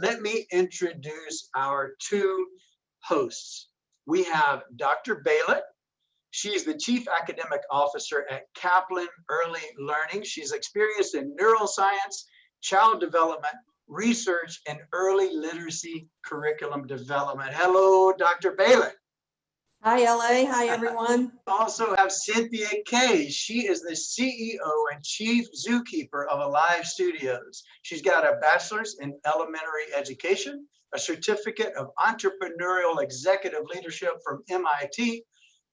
let me introduce our two hosts. We have Dr. Bailet. She's the Chief Academic Officer at Kaplan Early Learning. She's experienced in neuroscience, child development, research, and early literacy curriculum development. Hello, Dr. Bailet. Hi, LA. Hi, everyone. Also have Cynthia K. She is the CEO and Chief Zookeeper of Alive Studios. She's got a bachelor's in elementary education, a certificate of entrepreneurial executive leadership from MIT,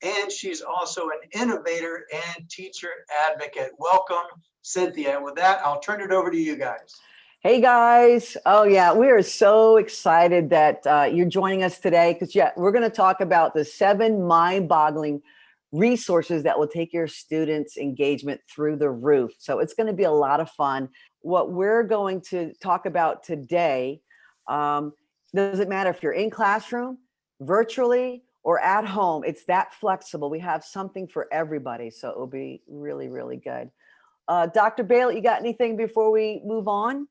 and she's also an innovator and teacher advocate. Welcome, Cynthia. And with that, I'll turn it over to you guys. Hey guys. Oh yeah, we are so excited that you're joining us today because we're going to talk about the 7 mind-boggling resources that will take your students' engagement through the roof. So it's going to be a lot of fun. What we're going to talk about today, doesn't matter if you're in classroom, virtually, or at home. It's that flexible. We have something for everybody. So it'll be really, really good. Dr. Bailet, you got anything before we move on?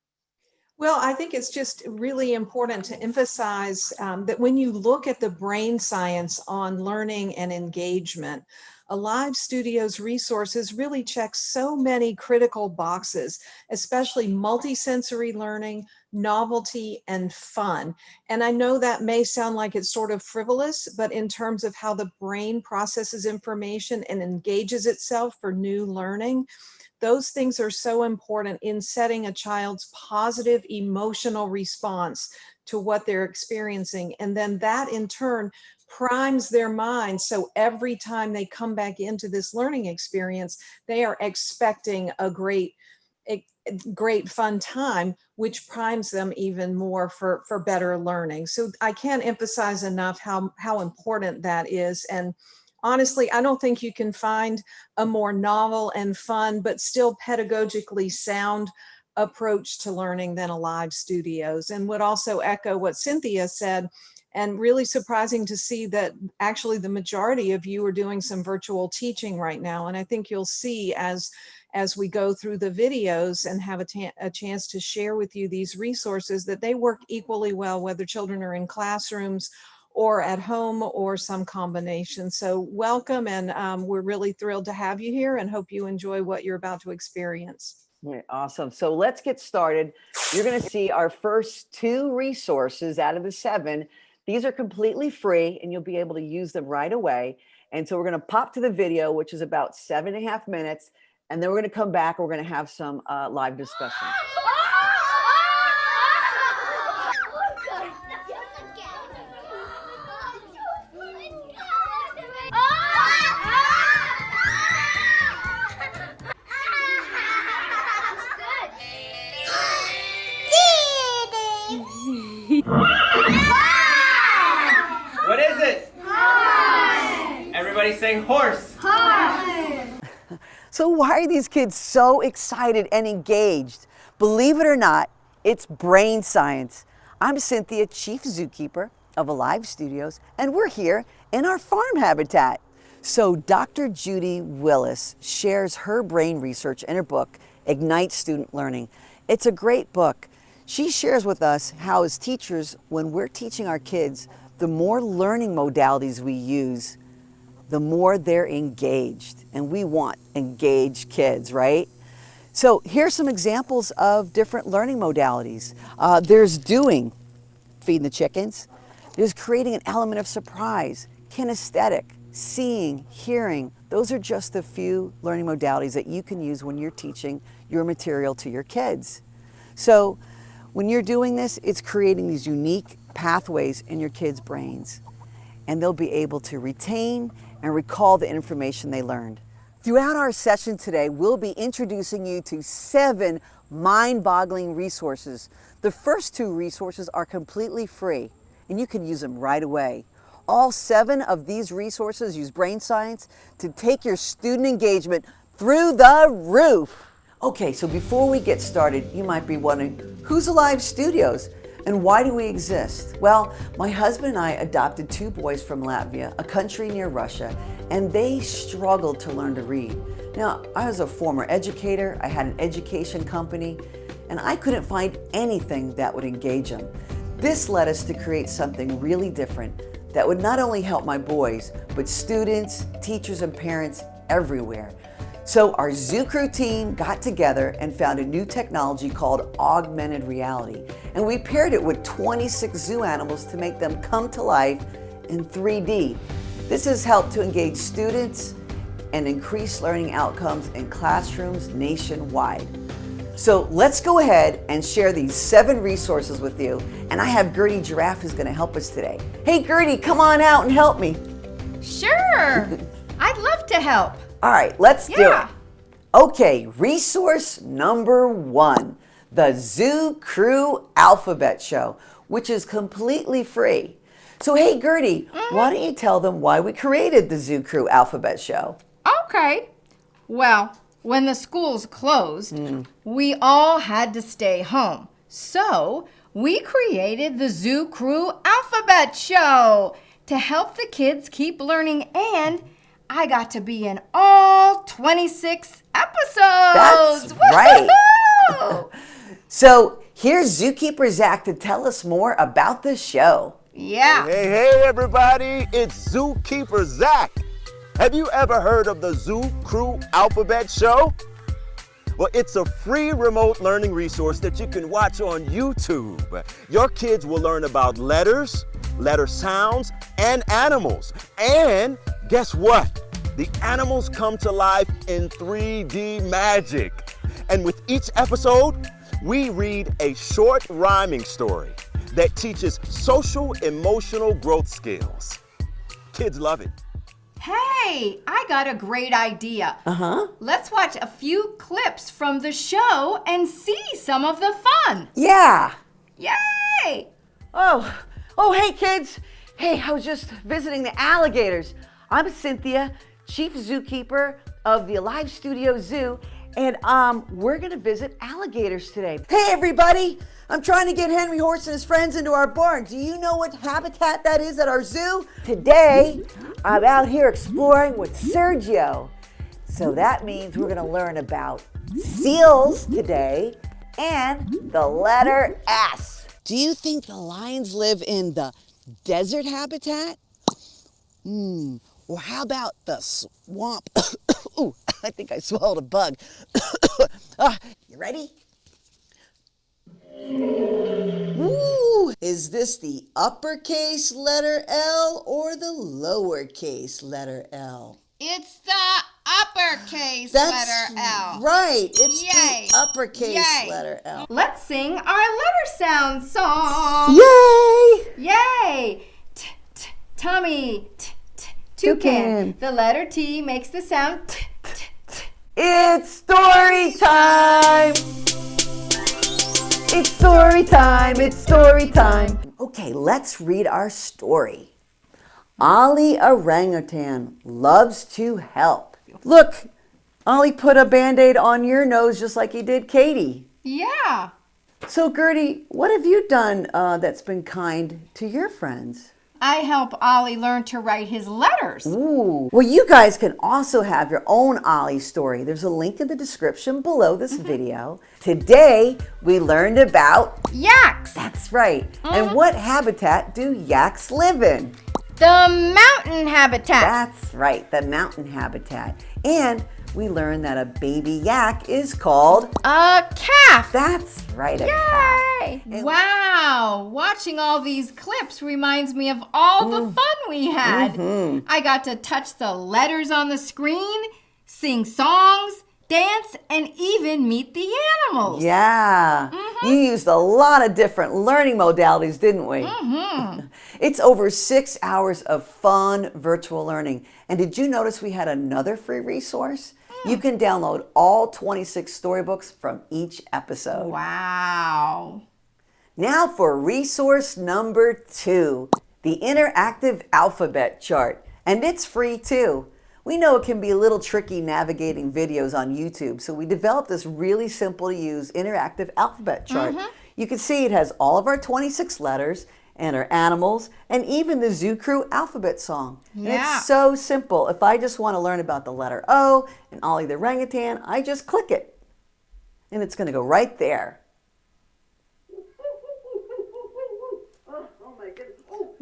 Well, I think it's just really important to emphasize that when you look at the brain science on learning and engagement, Alive Studios resources really check so many critical boxes, especially multisensory learning, novelty, and fun. And I know that may sound like it's sort of frivolous, but in terms of how the brain processes information and engages itself for new learning, those things are so important in setting a child's positive emotional response to what they're experiencing. And then that in turn primes their mind. So every time they come back into this learning experience, they are expecting a great fun time, which primes them even more for better learning. So I can't emphasize enough how important that is. And honestly, I don't think you can find a more novel and fun, but still pedagogically sound approach to learning than Alive Studios. And would also echo what Cynthia said, and really surprising to see that actually the majority of you are doing some virtual teaching right now. And I think you'll see as we go through the videos and have a chance to share with you these resources that they work equally well, whether children are in classrooms or at home or some combination. So welcome, and we're really thrilled to have you here and hope you enjoy what you're about to experience. Yeah, awesome. So let's get started. You're going to see our first 2 resources out of the 7. These are completely free and you'll be able to use them right away. And so we're going to pop to the video, which is about 7.5 minutes. And then we're going to come back. We're going to have some live discussion. What is it? Horse! Everybody say horse. Horse! So why are these kids so excited and engaged? Believe it or not, it's brain science. I'm Cynthia, Chief Zookeeper of Alive Studios, and we're here in our farm habitat. So Dr. Judy Willis shares her brain research in her book, Ignite Student Learning. It's a great book. She shares with us how as teachers, when we're teaching our kids, the more learning modalities we use, the more they're engaged. And we want engaged kids, right? So here's some examples of different learning modalities. There's doing, feeding the chickens. There's creating an element of surprise, kinesthetic, seeing, hearing. Those are just a few learning modalities that you can use when you're teaching your material to your kids. So when you're doing this, it's creating these unique pathways in your kids' brains, and they'll be able to retain and recall the information they learned. Throughout our session today, we'll be introducing you to 7 mind-boggling resources. The first 2 resources are completely free, and you can use them right away. All 7 of these resources use brain science to take your student engagement through the roof. Okay, so before we get started, you might be wondering, who's Alive Studios and why do we exist? Well, my husband and I adopted 2 boys from Latvia, a country near Russia, and they struggled to learn to read. Now, I was a former educator, I had an education company, and I couldn't find anything that would engage them. This led us to create something really different that would not only help my boys, but students, teachers, and parents everywhere. So our Zoo Crew team got together and found a new technology called augmented reality. And we paired it with 26 zoo animals to make them come to life in 3D. This has helped to engage students and increase learning outcomes in classrooms nationwide. So let's go ahead and share these 7 resources with you. And I have Gertie Giraffe who's going to help us today. Hey Gertie, come on out and help me. Sure, I'd love to help. All right, let's do it. Yeah. Okay, resource number 1, the Zoo Crew Alphabet Show, which is completely free. So hey Gertie, why don't you tell them why we created the Zoo Crew Alphabet Show? Okay. Well, when the schools closed, we all had to stay home. So we created the Zoo Crew Alphabet Show to help the kids keep learning, and I got to be in all 26 episodes. That's right. Woo-hoo! So here's Zookeeper Zach to tell us more about the show. Yeah. Hey, everybody, it's Zookeeper Zach. Have you ever heard of the Zoo Crew Alphabet Show? Well, it's a free remote learning resource that you can watch on YouTube. Your kids will learn about letters, letter sounds, and animals. And guess what? The animals come to life in 3D magic. And with each episode, we read a short rhyming story that teaches social emotional growth skills. Kids love it. Hey, I got a great idea. Let's watch a few clips from the show and see some of the fun. Yeah. Yay! Oh, hey kids. Hey, I was just visiting the alligators. I'm Cynthia, Chief Zookeeper of the Alive Studio Zoo, and we're gonna visit alligators today. Hey everybody, I'm trying to get Henry Horse and his friends into our barn. Do you know what habitat that is at our zoo? Today, I'm out here exploring with Sergio. So that means we're gonna learn about seals today and the letter S. Do you think the lions live in the desert habitat? Or how about the swamp? Ooh, I think I swallowed a bug. You ready? Ooh, is this the uppercase letter L or the lowercase letter L? It's the uppercase That's letter L. right. It's Yay. the uppercase Yay. letter L. Let's sing our letter sound song. Yay! Yay! Tommy. Toucan. The letter T makes the sound t. It's story time! It's story time! It's story time! Okay, let's read our story. Ollie Orangutan loves to help. Look, Ollie put a Band-Aid on your nose just like he did Katie. Yeah. So Gertie, what have you done that's been kind to your friends? I help Ollie learn to write his letters. Ooh. Well, you guys can also have your own Ollie story. There's a link in the description below this video. Today, we learned about Yaks. That's right. And what habitat do yaks live in? The mountain habitat. That's right, the mountain habitat. And we learned that a baby yak is called A calf. That's right, a calf. Yay! Wow! Watching all these clips reminds me of all the fun we had. I got to touch the letters on the screen, sing songs, dance, and even meet the animals. Yeah. You used a lot of different learning modalities, didn't we? It's over 6 hours of fun virtual learning. And did you notice we had another free resource? You can download all 26 storybooks from each episode. Wow. Now for resource number 2, the interactive alphabet chart. And it's free too. We know it can be a little tricky navigating videos on YouTube, so we developed this really simple to use interactive alphabet chart. You can see it has all of our 26 letters and our animals and even the Zoo Crew alphabet song. And Yeah. it's so simple. If I just want to learn about the letter O and Ollie the orangutan, I just click it and it's going to go right there.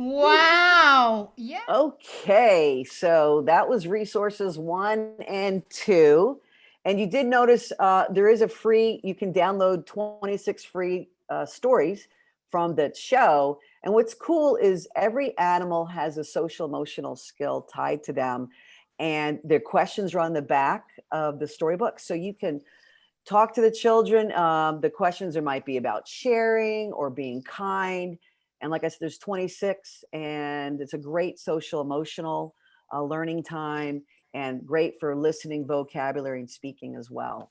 Wow. Yeah. Okay, so that was resources 1 and 2. And you did notice there is a free, you can download 26 free stories from that show. And what's cool is every animal has a social emotional skill tied to them. And their questions are on the back of the storybook. So you can talk to the children. The questions there might be about sharing or being kind. And like I said, there's 26, and it's a great social emotional learning time, and great for listening, vocabulary, and speaking as well.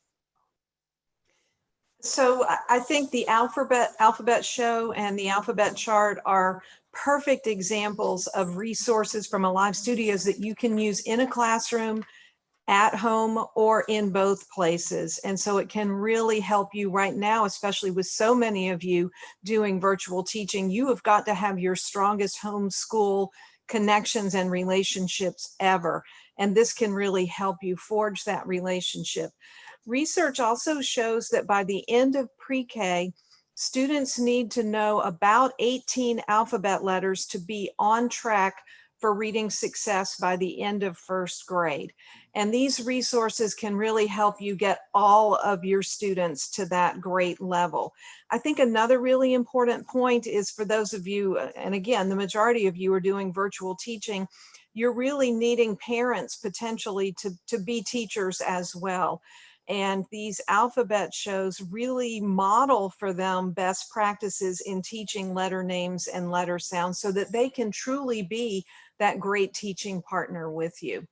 So I think the alphabet show and the alphabet chart are perfect examples of resources from Alive Studios that you can use in a classroom, at home, or in both places. And so it can really help you right now, especially with so many of you doing virtual teaching. You have got to have your strongest homeschool connections and relationships ever. And this can really help you forge that relationship. Research also shows that by the end of pre-K, students need to know about 18 alphabet letters to be on track for reading success by the end of first grade. And these resources can really help you get all of your students to that great level. I think another really important point is for those of you, and again, the majority of you are doing virtual teaching, you're really needing parents potentially to be teachers as well. And these alphabet shows really model for them best practices in teaching letter names and letter sounds so that they can truly be that great teaching partner with you.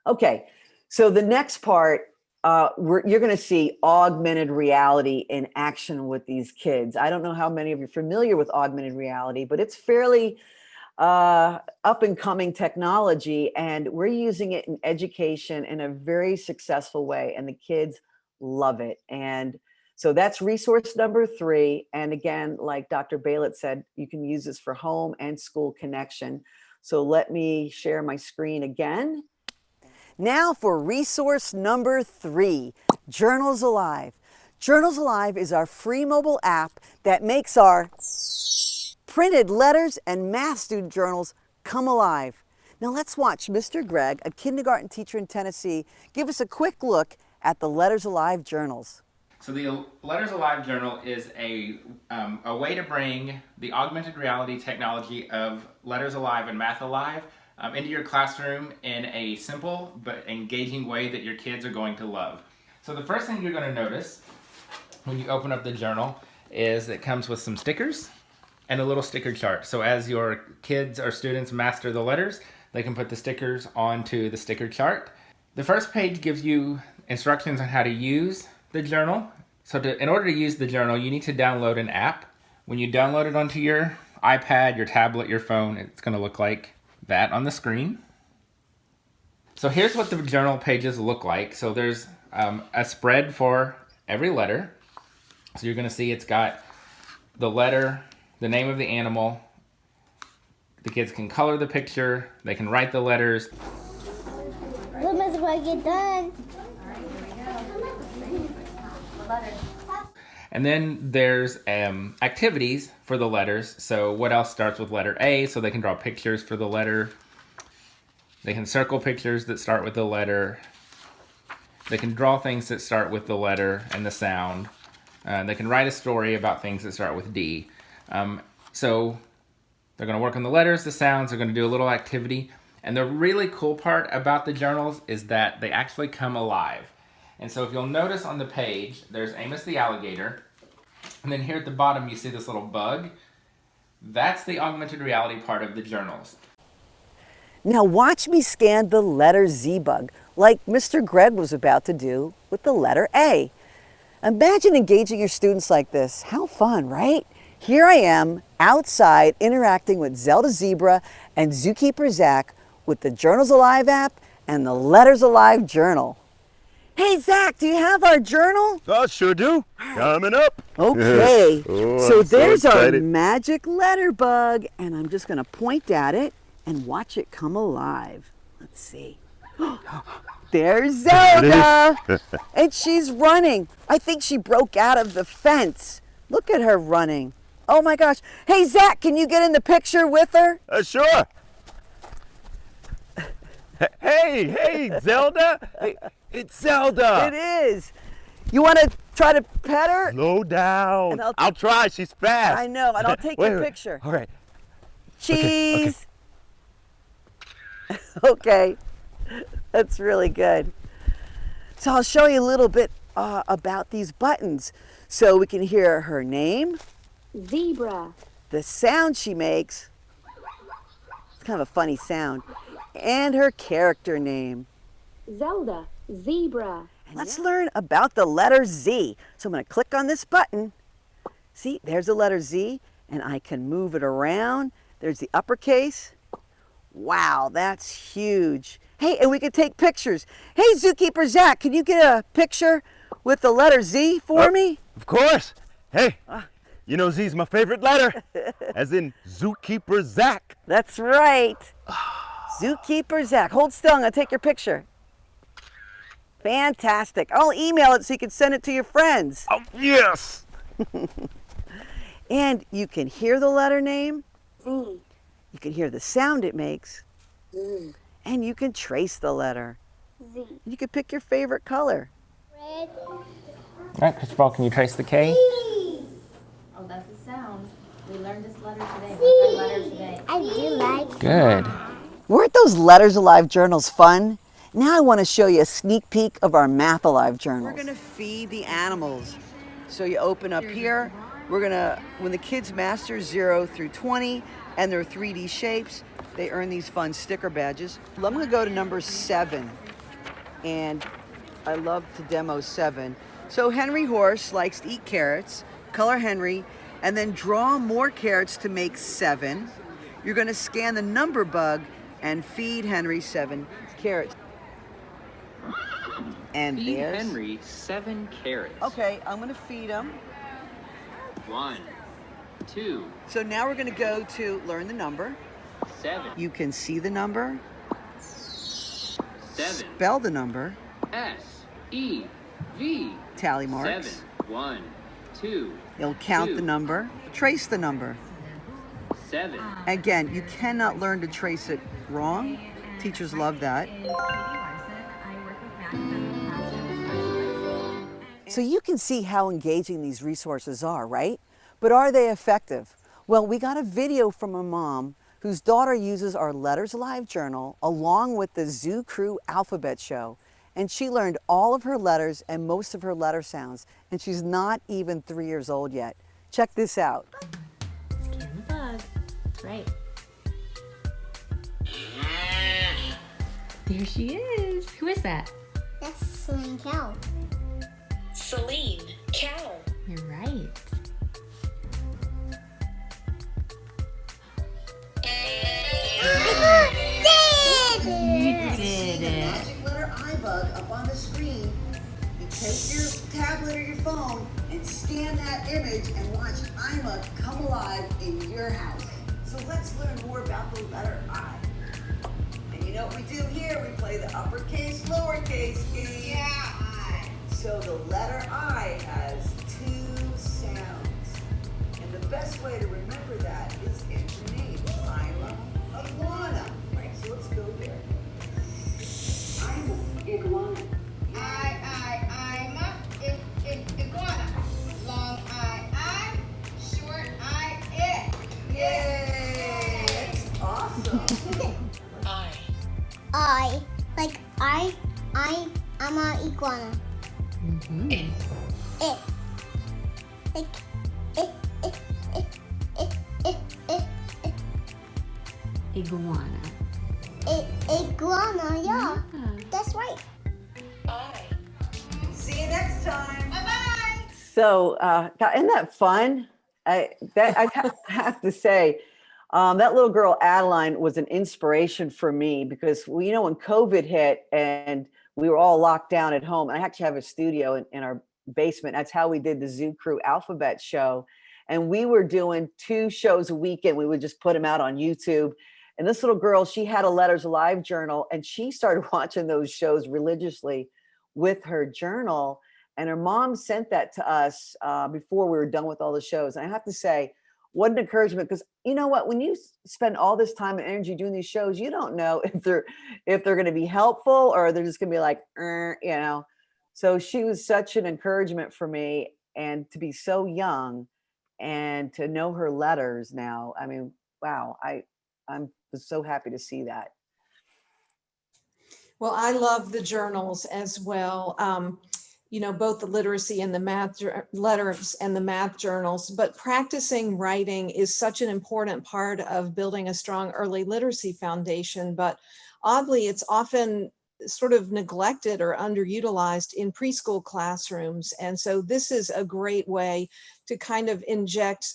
Okay, so the next part, you're going to see augmented reality in action with these kids. I don't know how many of you are familiar with augmented reality, but it's fairly up and coming technology, and we're using it in education in a very successful way, and the kids love it. And so that's resource number 3. And again, like Dr. Bailet said, you can use this for home and school connection. So let me share my screen again. Now for resource number 3, Journals Alive. Journals Alive is our free mobile app that makes our printed letters and math student journals come alive. Now let's watch Mr. Greg, a kindergarten teacher in Tennessee, give us a quick look at the Letters Alive journals. So the Letters Alive journal is a way to bring the augmented reality technology of Letters Alive and Math Alive into your classroom in a simple but engaging way that your kids are going to love. So the first thing you're going to notice when you open up the journal is it comes with some stickers and a little sticker chart. So as your kids or students master the letters, they can put the stickers onto the sticker chart. The first page gives you instructions on how to use the journal. So in order to use the journal, you need to download an app. When you download it onto your iPad, your tablet, your phone, it's going to look like that on the screen. So here's what the journal pages look like. So there's a spread for every letter. So you're going to see it's got the letter, the name of the animal. The kids can color the picture. They can write the letters. When must I get done? And then there's activities for the letters. So what else starts with letter A? So they can draw pictures for the letter. They can circle pictures that start with the letter. They can draw things that start with the letter and the sound. They can write a story about things that start with D. So they're going to work on the letters, the sounds. They're going to do a little activity. And the really cool part about the journals is that they actually come alive. And so if you'll notice on the page, there's Amos the alligator. And then here at the bottom, you see this little bug. That's the augmented reality part of the journals. Now watch me scan the letter Z bug, like Mr. Greg was about to do with the letter A. Imagine engaging your students like this. How fun, right? Here I am outside interacting with Zelda Zebra and Zookeeper Zach with the Journals Alive app and the Letters Alive journal. Hey, Zach, do you have our journal? I sure do. Coming up. Okay, Oh, so I'm there's our excited. magic letter bug, and I'm just gonna point at it and watch it come alive. Let's see. There's Zelda, and she's running. I think she broke out of the fence. Look at her running. Oh my gosh. Hey, Zach, can you get in the picture with her? Sure. Hey, Zelda. Hey, it's Zelda. It is. You want to try to pet her? Slow down. And I'll try. She's fast. I know, and I'll take Wait, your wait. picture. All right. Cheese. Okay. That's really good. So I'll show you a little bit about these buttons so we can hear her name, Zebra. the sound she makes. It's kind of a funny sound. And her character name. Zelda. Zebra. And let's learn about the letter Z. So I'm going to click on this button. See, there's the letter Z, and I can move it around. There's the uppercase. Wow, that's huge. Hey, and we can take pictures. Hey, Zookeeper Zach, can you get a picture with the letter Z for me? Of course. Hey, you know Z's my favorite letter, as in Zookeeper Zach. That's right. Zookeeper Zach. Hold still, I'm going to take your picture. Fantastic. I'll email it so you can send it to your friends. Oh, yes. And you can hear the letter name. Z. You can hear the sound it makes. Z. And you can trace the letter. Z. You can pick your favorite color. Red. All right, Christopher, can you trace the K? C. Oh, that's a sound. We learned this letter today. What's our letter today? I do like. Good. Weren't those Letters Alive journals fun? Now I want to show you a sneak peek of our Math Alive journals. We're going to feed the animals. So you open up here. We're going to, when the kids master 0 through 20 and their 3D shapes, they earn these fun sticker badges. I'm going to go to number 7. And I love to demo 7. So Henry Horse likes to eat carrots. Color Henry. And then draw more carrots to make 7. You're going to scan the number bug and feed Henry 7 carrots. And Feed there's Henry 7 carrots. Okay, I'm gonna feed him. 1, 2, So now we're gonna go to learn the number. 7, You can see the number, 7, spell the number, S, E, V, tally marks. 7, 1, 2, You'll count the 2, number, trace the number. 7. Again, you cannot learn to trace it wrong. Teachers love that. So you can see how engaging these resources are, right? But are they effective? Well, we got a video from a mom whose daughter uses our Letters Alive journal along with the Zoo Crew Alphabet Show. And she learned all of her letters and most of her letter sounds. And she's not even 3 years old yet. Check this out. Scan the bug. That's right. There she is. Who is that? That's Sling Cow. Celine, cow. You're right. You did it. Magic letter iBug up on the screen. You take your tablet or your phone and scan that image and watch iMug come alive in your house. So let's learn more about the letter I. And you know what we do here? We play the uppercase, lowercase game. Yeah. So the letter I has 2 sounds. And the best way to remember that is in the name. I'm a iguana. Right, so let's go there. I'm a iguana. I'm a iguana. Long I, short I, Yay! That's awesome. I. Like I'm a iguana. It. Like Iguana. Iguana, yeah. That's right. See you next time. Bye-bye. So, isn't that fun? I have to say, that little girl Adeline was an inspiration for me because when COVID hit and we were all locked down at home, and I actually have a studio in our basement. That's how we did the Zoo Crew Alphabet Show, and we were doing 2 shows a weekend. We would just put them out on YouTube. And this little girl, she had a Letters Alive journal, and she started watching those shows religiously with her journal. And her mom sent that to us before we were done with all the shows. And I have to say, what an encouragement. Because you know what, when you spend all this time and energy doing these shows, you don't know if they're going to be helpful or they're just going to be like, you know. So she was such an encouragement for me, and to be so young and to know her letters now. I mean, wow, I'm so happy to see that. Well, I love the journals as well. You know, both the literacy and the math letters and the math journals, but practicing writing is such an important part of building a strong early literacy foundation. But oddly, it's often sort of neglected or underutilized in preschool classrooms. And so this is a great way to kind of inject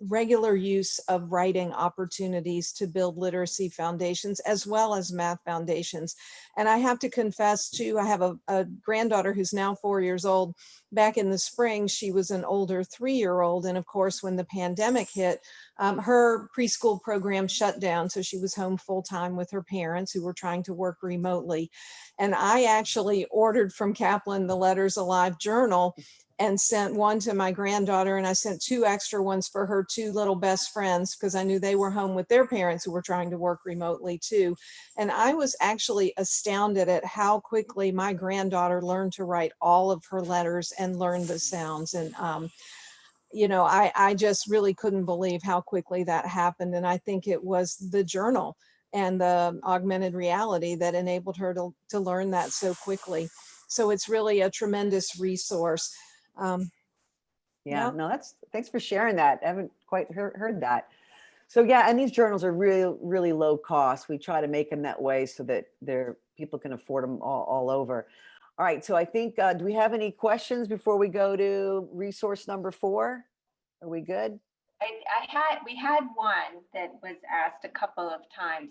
regular use of writing opportunities to build literacy foundations as well as math foundations. And I have to confess too, I have a granddaughter who's now 4 years old. Back in the spring, she was an older 3-year-old. And of course, when the pandemic hit, her preschool program shut down. So she was home full time with her parents who were trying to work remotely. And I actually ordered from Kaplan the Letters Alive journal and sent one to my granddaughter, and I sent 2 extra ones for her 2 little best friends because I knew they were home with their parents who were trying to work remotely too. And I was actually astounded at how quickly my granddaughter learned to write all of her letters and learn the sounds. And you know, I just really couldn't believe how quickly that happened. And I think it was the journal and the augmented reality that enabled her to learn that so quickly. So it's really a tremendous resource. Yeah, no, thanks for sharing that. I haven't quite heard that. So yeah, and these journals are really, really low cost. We try to make them that way so that people can afford them all over. All right, so I think, do we have any questions before we go to resource number 4? Are we good? We had one that was asked a couple of times.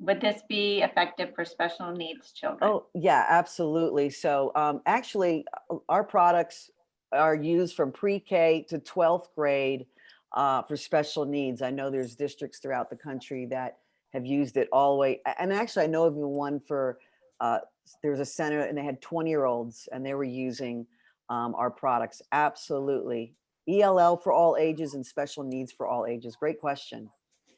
Would this be effective for special needs children? Oh, yeah, absolutely. So actually, our products are used from pre-K to 12th grade for special needs. I know there's districts throughout the country that have used it all the way. And actually, I know of one for, there was a center and they had 20-year-olds and they were using our products. Absolutely. ELL for all ages and special needs for all ages. Great question.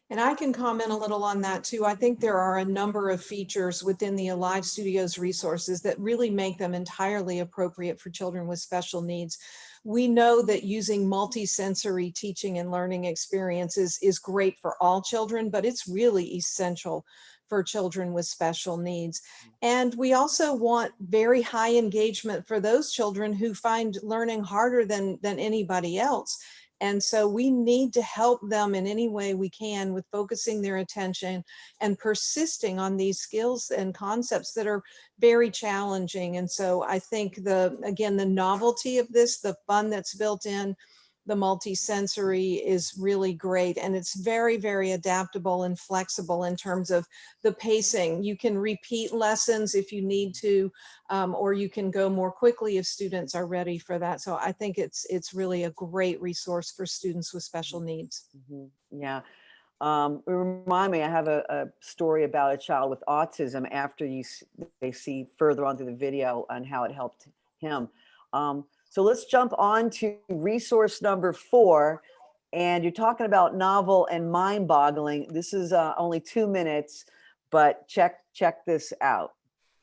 And I can comment a little on that too. I think there are a number of features within the Alive Studios resources that really make them entirely appropriate for children with special needs. We know that using multi-sensory teaching and learning experiences is great for all children, but it's really essential for children with special needs. And we also want very high engagement for those children who find learning harder than anybody else. And so we need to help them in any way we can with focusing their attention and persisting on these skills and concepts that are very challenging. And so I think again, the novelty of this, the fun that's built in, the multi-sensory is really great. And it's very, very adaptable and flexible in terms of the pacing. You can repeat lessons if you need to, or you can go more quickly if students are ready for that. So I think it's really a great resource for students with special needs. Mm-hmm. Yeah. Remind me, I have a story about a child with autism after they see further on through the video on how it helped him. So let's jump on to resource number 4. And you're talking about novel and mind-boggling. This is only 2 minutes, but check this out.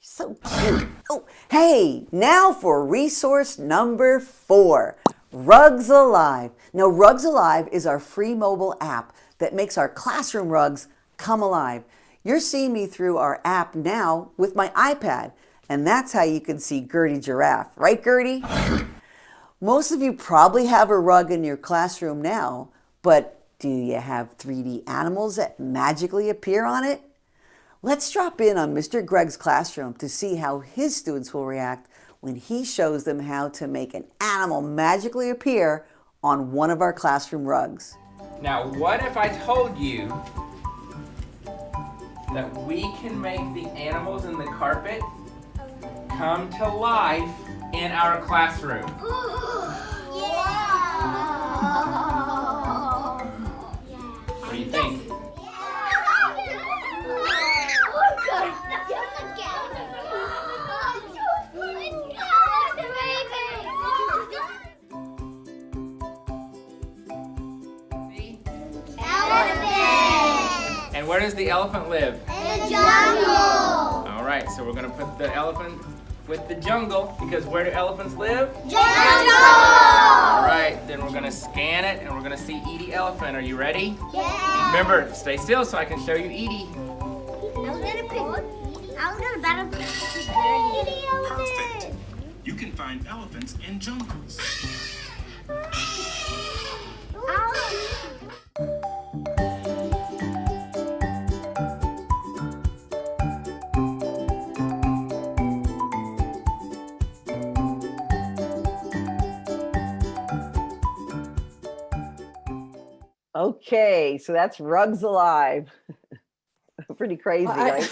So cute. Oh, hey, now for resource number 4, Rugs Alive. Now, Rugs Alive is our free mobile app that makes our classroom rugs come alive. You're seeing me through our app now with my iPad, and that's how you can see Gertie Giraffe. Right, Gertie? Most of you probably have a rug in your classroom now, but do you have 3D animals that magically appear on it? Let's drop in on Mr. Greg's classroom to see how his students will react when he shows them how to make an animal magically appear on one of our classroom rugs. Now, what if I told you that we can make the animals in the carpet come to life in our classroom? What do you think? And where does the elephant live? In the jungle. All right, so we're gonna put the elephant with the jungle because where do elephants live? Jungle. All right, then we're gonna scan it and we're gonna see Edie elephant. Are you ready? Yeah. Remember, stay still so I can show you Edie. I was gonna battle. Perfect. You can find elephants in jungles. Okay, so that's Rugs Alive. Pretty crazy, right?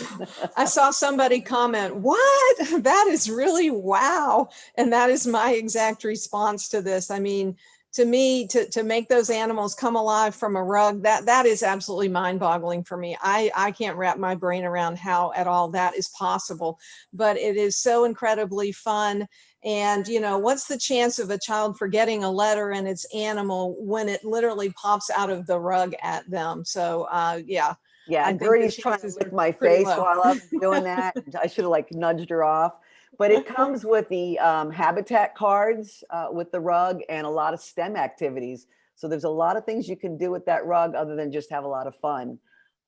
I saw somebody comment, what? That is really wow. And that is my exact response to this. I mean, to me, to make those animals come alive from a rug, that is absolutely mind-boggling for me. I can't wrap my brain around how at all that is possible, but it is so incredibly fun. And, you know, what's the chance of a child forgetting a letter in its animal when it literally pops out of the rug at them? So, yeah. Yeah, I think Gertie's the trying to chances lick are my pretty face low. while I was doing that. I should have like nudged her off. But it comes with the habitat cards with the rug and a lot of STEM activities. So there's a lot of things you can do with that rug other than just have a lot of fun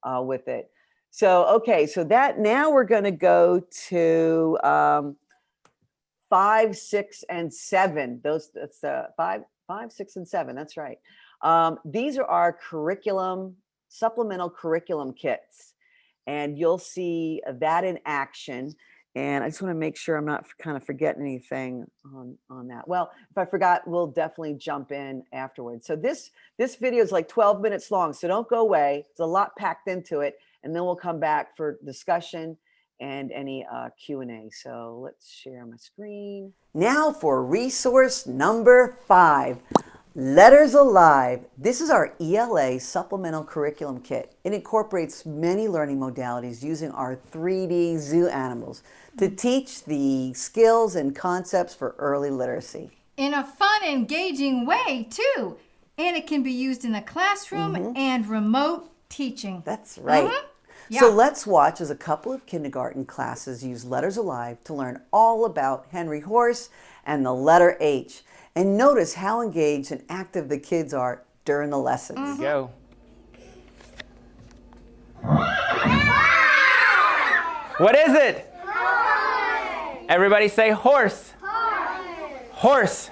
with it. So, okay, so that now we're going to go to 5, 6, and 7. That's 5, 6, and 7. That's right. These are our supplemental curriculum kits, and you'll see that in action. And I just want to make sure I'm not kind of forgetting anything on that. Well, if I forgot, we'll definitely jump in afterwards. So this video is like 12 minutes long, so don't go away. There's a lot packed into it, and then we'll come back for discussion and any Q&A. So let's share my screen. Now for resource number 5. Letters Alive. This is our ELA supplemental curriculum kit. It incorporates many learning modalities using our 3D zoo animals to teach the skills and concepts for early literacy. In a fun, engaging way, too. And it can be used in the classroom and remote teaching. That's right. Yeah. So let's watch as a couple of kindergarten classes use Letters Alive to learn all about Henry Horse and the letter H. And notice how engaged and active the kids are during the lessons. Go. What is it? Horse. Everybody say horse. Horse. Horse.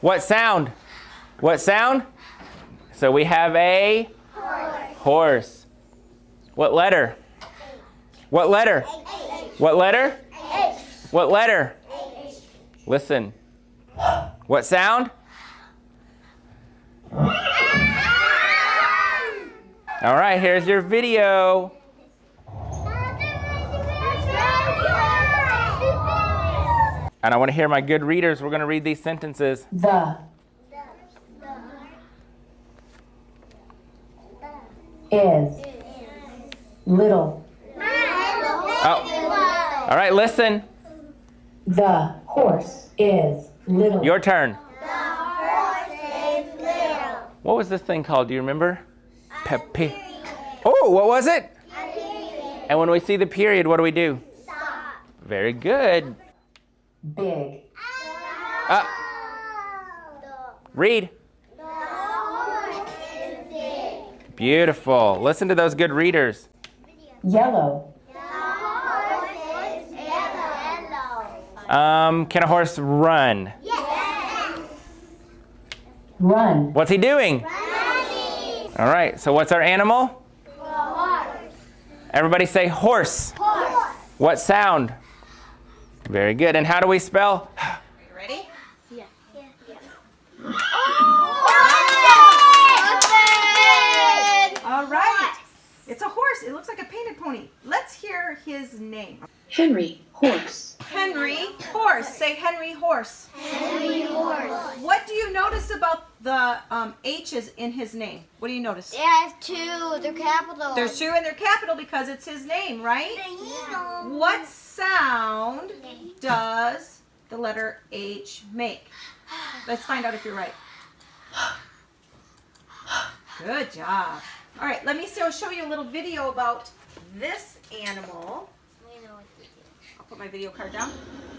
What sound? What sound? So we have a horse. What letter? What letter? What letter? What letter? Listen. What sound? All right, here's your video. And I want to hear my good readers. We're going to read these sentences. The is little. Oh. All right, listen. The horse is little. Your turn. The horse is little. What was this thing called? Do you remember? Period. Oh, what was it? A period. And when we see the period, what do we do? Stop. Very good. Big. Read. The horse is big. Beautiful. Listen to those good readers. Yellow. The horse is yellow. Can a horse run? Yes. Run. What's he doing? Running. All right, so what's our animal? The horse. Everybody say horse. Horse. What sound? Very good. And how do we spell? Are you ready? Yeah. All right. It's a horse. It looks like a painted pony. Let's hear his name. Henry Horse. Henry Horse. Say Henry Horse. Henry Horse. What do you notice about the H's in his name? What do you notice? It has 2. They're capital. There's 2 and they're capital because it's his name, right? What sound does the letter H make? Let's find out if you're right. Good job. All right, let me show you a little video about this animal. We know what to do. I'll put my video card down.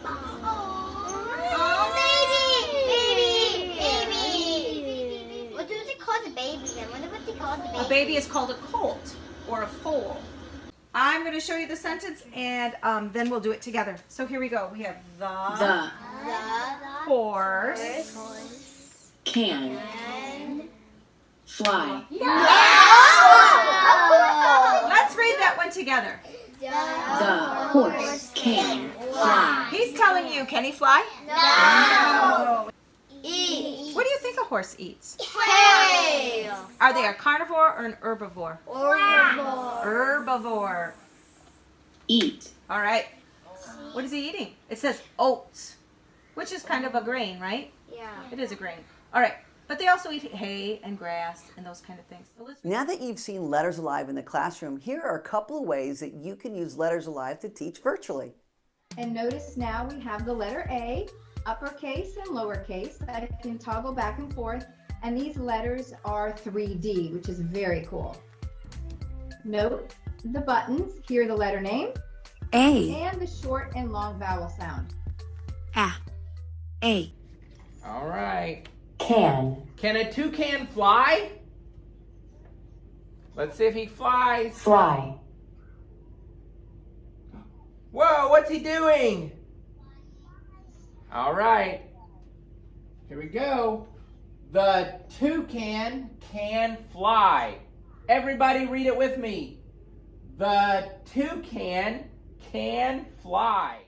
Oh, baby! What do they call the baby then? What do they call the baby? A baby is called a colt or a foal. I'm going to show you the sentence and then we'll do it together. So here we go. We have the horse Can fly. Let's read that one together. The horse can fly. He's telling you, can he fly? No. Eat. What do you think a horse eats? Kale. Are they a carnivore or an herbivore? Herbivore. Herbivore. Eat. All right. What is he eating? It says oats, which is kind of a grain, right? Yeah. It is a grain. All right. But they also eat hay and grass and those kind of things. So Now that you've seen Letters Alive in the classroom, here are a couple of ways that you can use Letters Alive to teach virtually. And notice now we have the letter A, uppercase and lowercase. I can toggle back and forth. And these letters are 3D, which is very cool. Note the buttons. Hear the letter name. A. And the short and long vowel sound. A. All right. Can. Can a toucan fly? Let's see if he flies. Fly. Whoa, what's he doing? All right. Here we go. The toucan can fly. Everybody read it with me. The toucan can fly.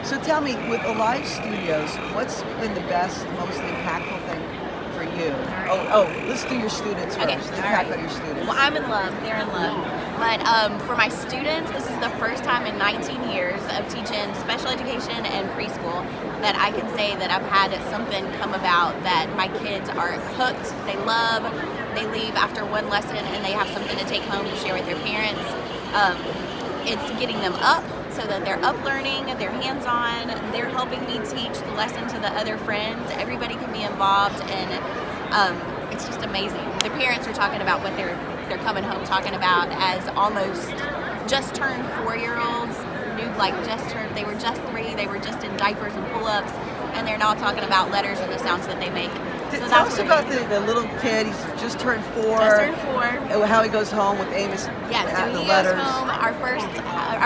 So tell me, with Alive Studios, what's been the best, most impactful thing for you? Let's do your students first. Okay, Impact on your students. Well, I'm in love. They're in love. But for my students, this is the first time in 19 years of teaching special education and preschool that I can say that I've had something come about that my kids are hooked. They love. They leave after one lesson and they have something to take home to share with their parents. It's getting them up so that they're up learning, they're hands-on, they're helping me teach the lesson to the other friends. Everybody can be involved, and it's just amazing. The parents are talking about what they're coming home talking about as almost just turned 4-year-olds. They were just 3, they were just in diapers and pull-ups, and they're now talking about letters and the sounds that they make. So Tell us about the little kid. He's just turned 4. Just turned 4. And how he goes home with Amos. Yeah, so the he letters. goes home. Our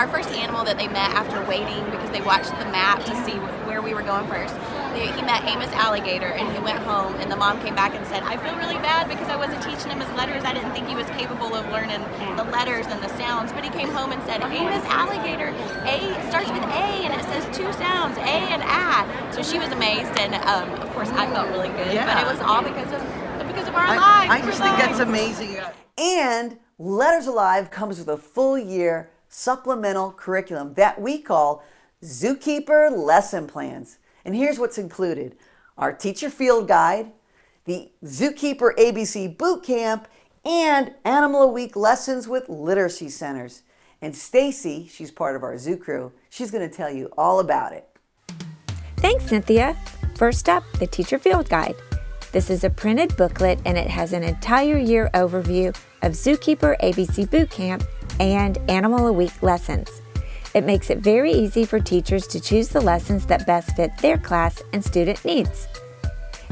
first animal that they met after waiting because they watched the map to see where we were going first. He met Amos Alligator and he went home, and the mom came back and said, I feel really bad because I wasn't teaching him his letters. I didn't think he was capable of learning the letters and the sounds. But he came home and said, Amos Alligator, A starts with A and it says 2 sounds, A and A. So she was amazed, and of course I felt really good. Yeah. But it was all because of our lives. I just think that's amazing. And Letters Alive comes with a full year supplemental curriculum that we call Zookeeper Lesson Plans. And here's what's included: our teacher field guide, the Zookeeper ABC Boot Camp, and Animal a Week lessons with literacy centers. And Stacy, she's part of our zoo crew, she's going to tell you all about it. Thanks, Cynthia. First up, the Teacher Field Guide. This is a printed booklet and it has an entire year overview of Zookeeper ABC Boot Camp and Animal a Week lessons. It makes it very easy for teachers to choose the lessons that best fit their class and student needs.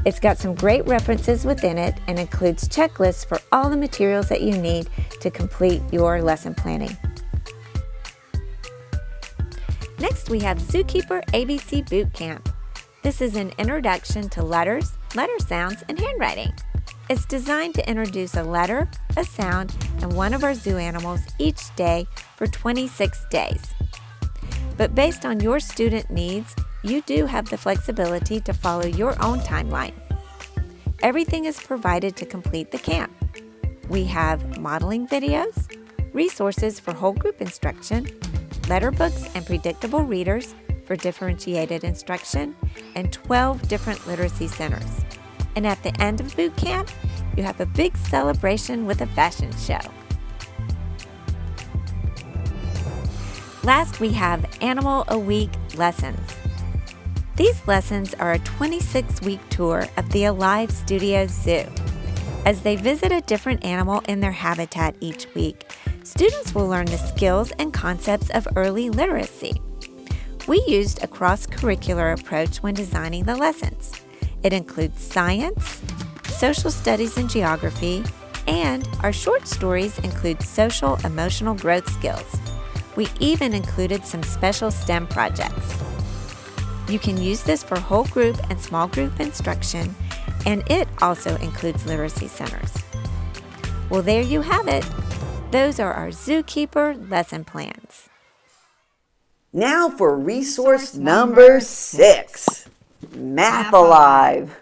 It's got some great references within it and includes checklists for all the materials that you need to complete your lesson planning. Next, we have Zookeeper ABC Boot Camp. This is an introduction to letters, letter sounds, and handwriting. It's designed to introduce a letter, a sound, and one of our zoo animals each day for 26 days. But based on your student needs, you do have the flexibility to follow your own timeline. Everything is provided to complete the camp. We have modeling videos, resources for whole group instruction, letter books and predictable readers for differentiated instruction, and 12 different literacy centers. And at the end of boot camp, you have a big celebration with a fashion show. Last, we have Animal a Week lessons. These lessons are a 26-week tour of the Alive Studios Zoo. As they visit a different animal in their habitat each week, students will learn the skills and concepts of early literacy. We used a cross-curricular approach when designing the lessons. It includes science, social studies and geography, and our short stories include social emotional growth skills. We even included some special STEM projects. You can use this for whole group and small group instruction, and it also includes literacy centers. Well, there you have it. Those are our Zookeeper lesson plans. Now for resource number 6, Math Alive.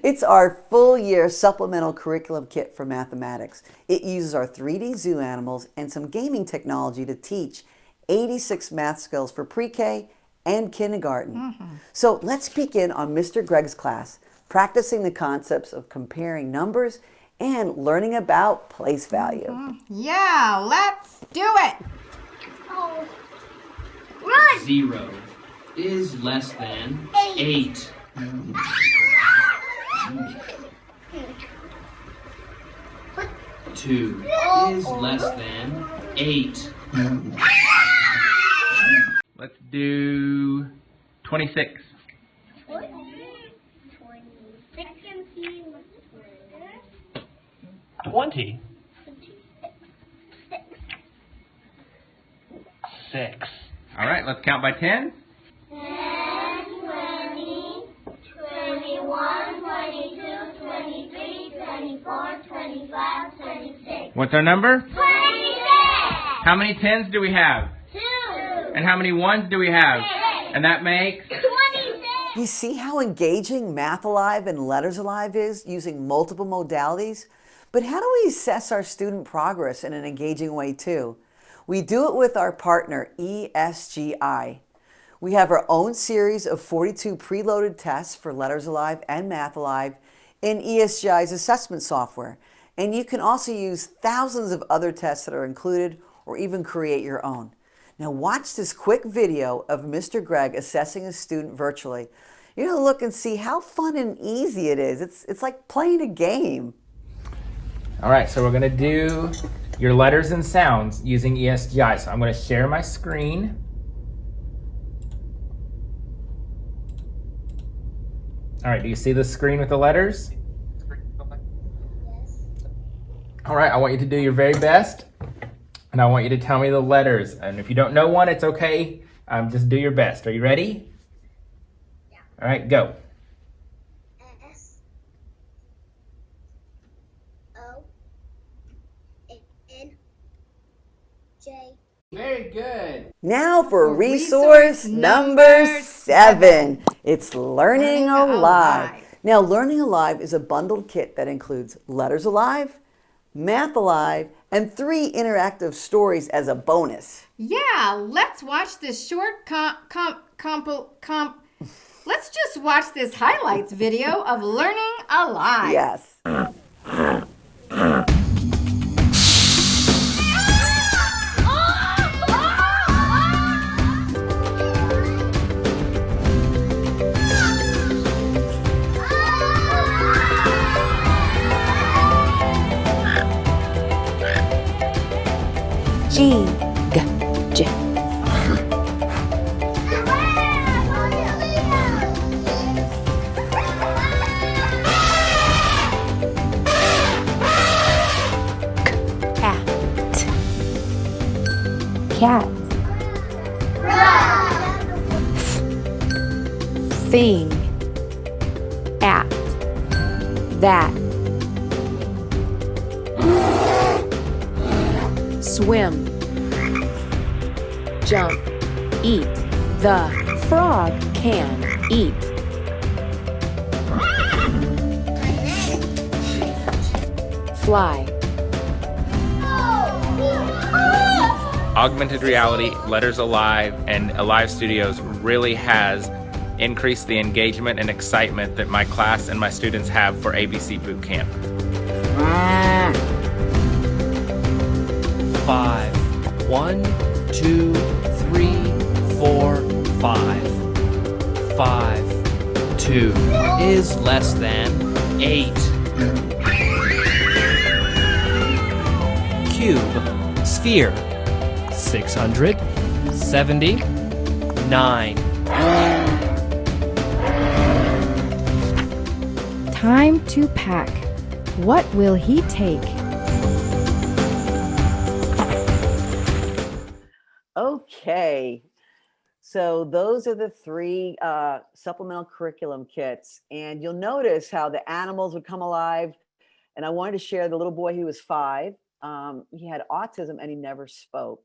It's our full year supplemental curriculum kit for mathematics. It uses our 3D zoo animals and some gaming technology to teach 86 math skills for pre-K and kindergarten. So let's begin on Mr. Greg's class, practicing the concepts of comparing numbers and learning about place value. Yeah, let's do it. Oh. Run! 0 is less than 8. 2 is less than 8. Let's do 26. 20. 6. All right, let's count by 10. 10, 20, 21, 22, 23, 24, 25, 26. What's our number? 26! How many 10s do we have? 2! And how many 1s do we have? 6! And that makes? 26! You see how engaging Math Alive and Letters Alive is using multiple modalities? But how do we assess our student progress in an engaging way too? We do it with our partner, ESGI. We have our own series of 42 preloaded tests for Letters Alive and Math Alive in ESGI's assessment software. And you can also use thousands of other tests that are included or even create your own. Now watch this quick video of Mr. Greg assessing a student virtually. You're going to look and see how fun and easy it is. It's like playing a game. All right, so we're going to do your letters and sounds using ESGI. So I'm going to share my screen. All right, do you see the screen with the letters? All right, I want you to do your very best, and I want you to tell me the letters. And if you don't know one, it's okay. Just do your best. Are you ready? Yeah. All right, go. S O N J. Very good. Now for resource number 7. It's Learning Alive. Now, Learning Alive is a bundled kit that includes Letters Alive, Math Alive, and 3 interactive stories as a bonus. Yeah, let's watch this short let's just watch this highlights video of Learning Alive. Yes. G, G, J. Cat. Thing. At. That. Swim. Jump. Eat. The frog can eat. Fly. Augmented reality, Letters Alive, and Alive Studios really has increased the engagement and excitement that my class and my students have for ABC Boot Camp. 5. 1, 2, 3, 4, 5. 5. 2 is less than 8. Cube, sphere, 679. Time to pack. What will he take? Okay, so those are the 3 supplemental curriculum kits, and you'll notice how the animals would come alive. And I wanted to share the little boy who was 5. He had autism and he never spoke.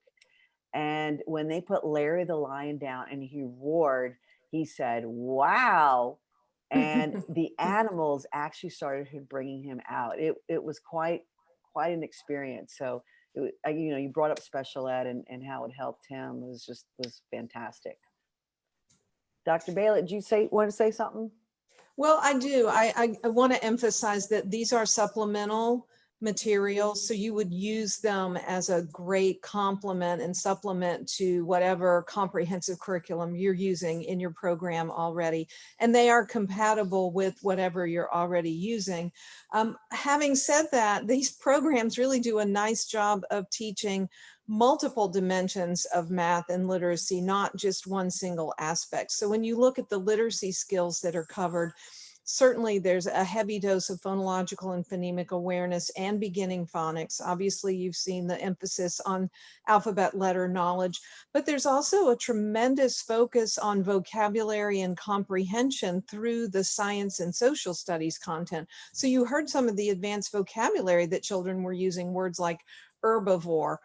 And when they put Larry the lion down and he roared, he said, "Wow." And the animals actually started bringing him out. It was quite an experience. So you brought up special ed and how it helped him. It was fantastic. Dr. Bailet, did you want to say something? Well, I do. I want to emphasize that these are supplemental materials, so you would use them as a great complement and supplement to whatever comprehensive curriculum you're using in your program already, and they are compatible with whatever you're already using. Having said that, these programs really do a nice job of teaching multiple dimensions of math and literacy, not just one single aspect. So when you look at the literacy skills that are covered, certainly there's a heavy dose of phonological and phonemic awareness and beginning phonics. Obviously, you've seen the emphasis on alphabet letter knowledge, but there's also a tremendous focus on vocabulary and comprehension through the science and social studies content. So you heard some of the advanced vocabulary that children were using, words like herbivore.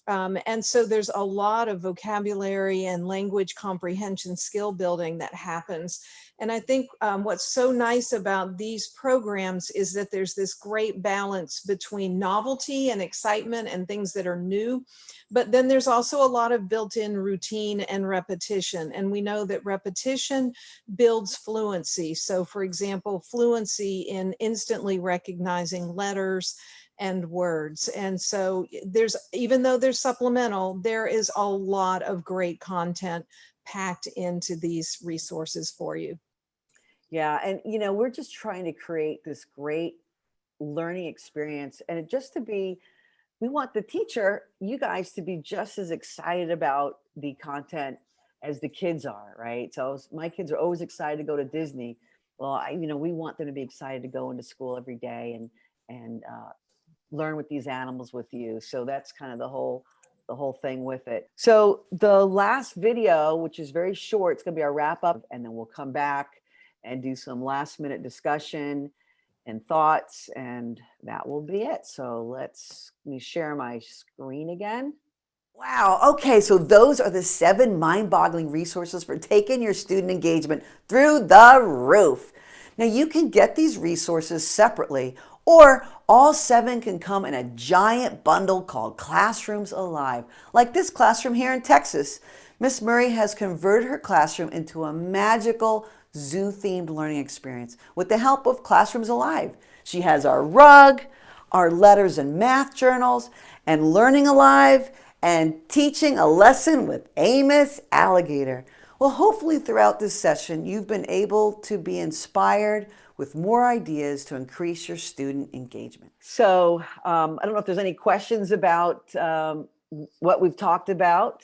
And so there's a lot of vocabulary and language comprehension skill building that happens. And I think what's so nice about these programs is that there's this great balance between novelty and excitement and things that are new, but then there's also a lot of built-in routine and repetition. And we know that repetition builds fluency. So for example, fluency in instantly recognizing letters and words. And so even though there's supplemental, there is a lot of great content packed into these resources for you. Yeah, and we're just trying to create this great learning experience, and we want the teacher, you guys, to be just as excited about the content as the kids are, right? So my kids are always excited to go to Disney. Well, we want them to be excited to go into school every day and learn with these animals with you. So that's kind of the whole thing with it. So the last video, which is very short, it's going to be our wrap up, and then we'll come back and do some last minute discussion and thoughts, and that will be it. So let me share my screen again. Wow. Okay. So those are the 7 mind-boggling resources for taking your student engagement through the roof. Now you can get these resources separately, or all 7 can come in a giant bundle called Classrooms Alive. Like this classroom here in Texas, Miss Murray has converted her classroom into a magical zoo-themed learning experience with the help of Classrooms Alive. She has our rug, our letters and math journals, and Learning Alive, and Teaching a Lesson with Amos Alligator. Well, hopefully throughout this session, you've been able to be inspired with more ideas to increase your student engagement. So I don't know if there's any questions about what we've talked about,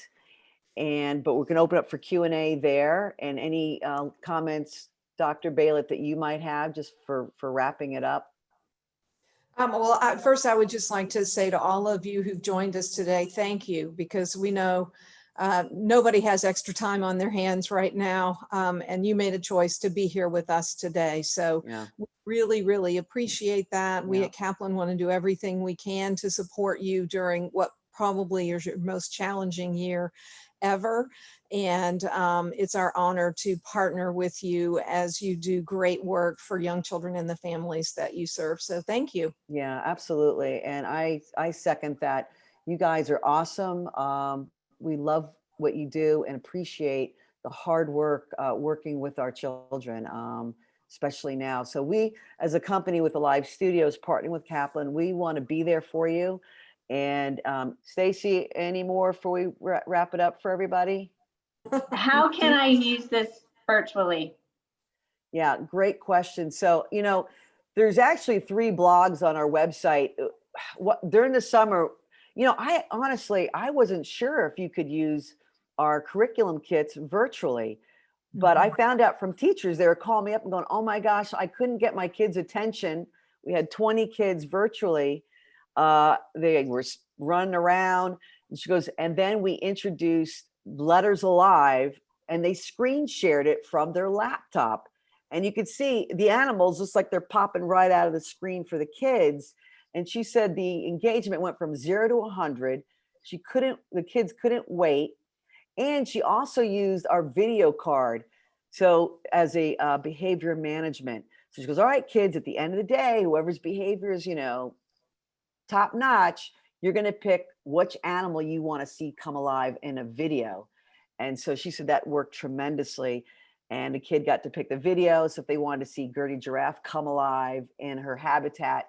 but we're going to open up for Q&A there, and any comments, Dr. Bailet, that you might have just for wrapping it up. Well, first, I would just like to say to all of you who've joined us today, thank you, because we know nobody has extra time on their hands right now, and you made a choice to be here with us today. So we really, really appreciate that. We at Kaplan want to do everything we can to support you during what probably is your most challenging year ever. And it's our honor to partner with you as you do great work for young children and the families that you serve. So thank you. Yeah, absolutely. And I second that. You guys are awesome. We love what you do and appreciate the hard work working with our children, especially now. So we, as a company with the Live Studios, partnering with Kaplan, we want to be there for you. And Stacy, any more before we wrap it up for everybody? How can I use this virtually? Yeah, great question. So, there's actually 3 blogs on our website. During the summer, I honestly, I wasn't sure if you could use our curriculum kits virtually, but I found out from teachers, they were calling me up and going, oh my gosh, I couldn't get my kids' attention. We had 20 kids virtually. They were running around. And she goes, and then we introduced Letters Alive, and they screen shared it from their laptop. And you could see the animals just like they're popping right out of the screen for the kids. And she said the engagement went from 0 to 100. The kids couldn't wait. And she also used our video card. So as a behavior management. So she goes, all right, kids, at the end of the day, whoever's behavior is, top notch, you're going to pick which animal you want to see come alive in a video. And so she said that worked tremendously. And the kid got to pick the video. So if they wanted to see Gertie Giraffe come alive in her habitat,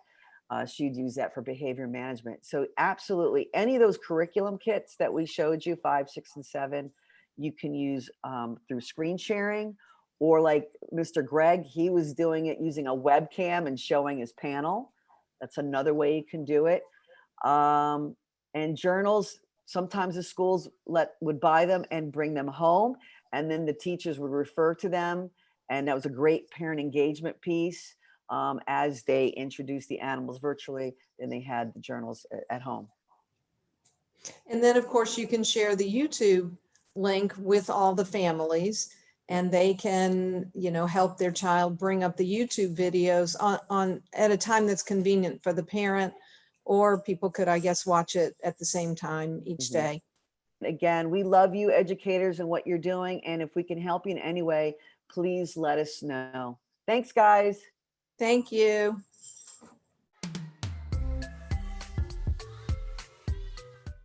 she'd use that for behavior management. So absolutely, any of those curriculum kits that we showed you, 5, 6, and 7, you can use through screen sharing, or like Mr. Greg, he was doing it using a webcam and showing his panel. That's another way you can do it. And journals, sometimes the schools would buy them and bring them home, and then the teachers would refer to them. And that was a great parent engagement piece. As they introduced the animals virtually, then they had the journals at home. And then, of course, you can share the YouTube link with all the families, and they can, help their child bring up the YouTube videos on at a time that's convenient for the parent, or people could, I guess, watch it at the same time each day. Again, we love you educators and what you're doing. And if we can help you in any way, please let us know. Thanks, guys. Thank you.